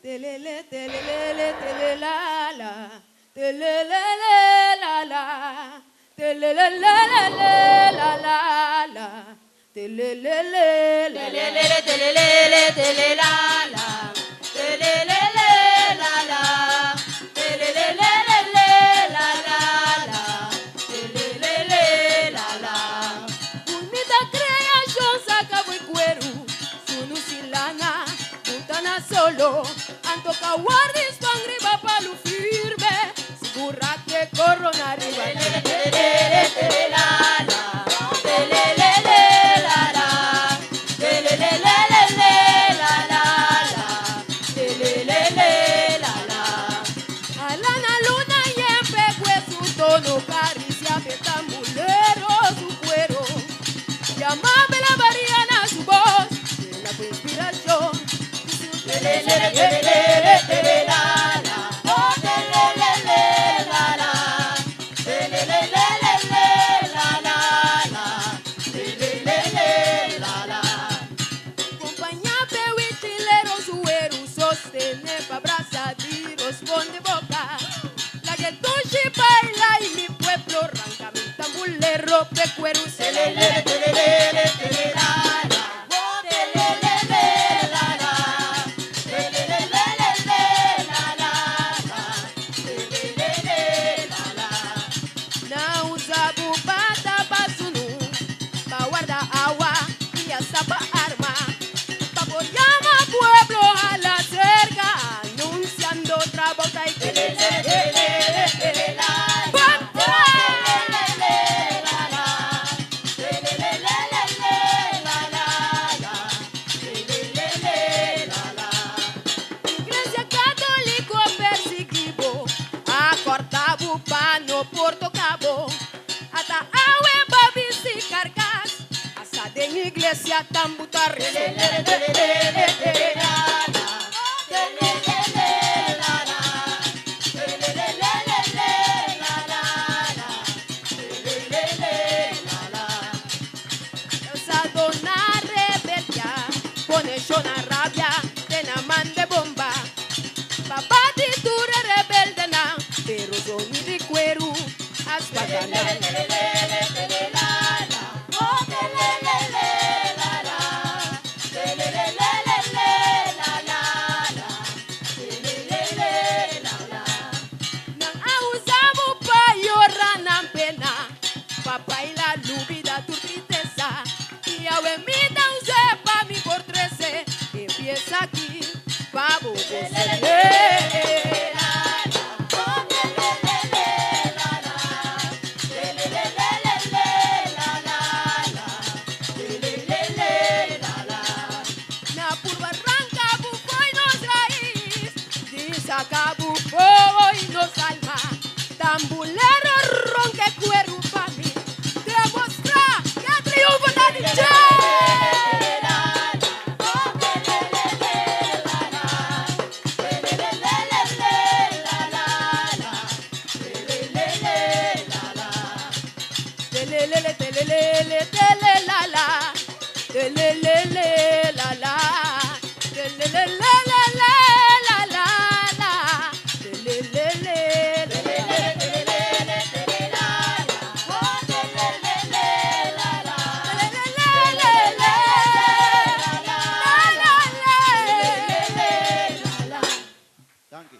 telele, telele, telela, la, telele, la, la, telele, la, la, la, telele, la, Telelele, telelele, telela, la. Telelele, la, la. Telelele, la, la. Telelele, la, la. Bonita creación saca buen cuero, sunu silana, putana solo, antoca guardis pangriba palu firme, segura que corron arriba. Telelele, telela, la. Telelele, la, la. Telelele, la, la. Telelele, la, la. Alana luna y empecue su tono, caricia de tambulero su cuero, llamame la Mariana su voz, de la inspiración. Telelele, telelele, telela, la. Oh, telelele, la, la. Telelele, la, la. Telelele, la, la. Acompañate huitilero suero, sostene pa' abrazadiros, pon de boca. La que tushi baila y mi pueblo arranca mi tambulero, pecuero, Telelele, telelele, telela, la. Oh, telelele, la, la. Telelele, la, la. Telelele, la, la. na usa bubata basunu, pa' guardar agua y hasta pa' arma, pa' apoyar a pueblo a la cerca, anunciando otra bota y Telelele, telelele, telela, la. ¡Papá! Telelele, la, la. Telelele, la, la. Telelele, la, la. Iglesia católico perseguido, a cortavo pano Porto Cabo, hasta awe babis y cargas, hasta de iglesia tambutar. Telelele, telelele, telela, la. Telelele, la, la. Telelele, la, la. Telelele, la, la. Esa dona rebeldia, pone una rabia, de na man de bomba. Papá di dure rebelde na, pero soni de cuero, aspadana. Telelele, telela, la. Oh, telelele, la, la. Telelele, la, la. Telelele, la, la. Nang ausamu pa yoran ang pena, papay la lubida tu tristeza, y awemita un sepa mi por 13, empieza aquí, pavo na por barranca bufoy nos raíz, disaca bufoy nos alma, tambulero ronque cuero pa' mí, demostra que triunfo la dicha. Telelele, telelele, telelela, telelele, la la, telelele, la la, la la, la, telelele, Danke.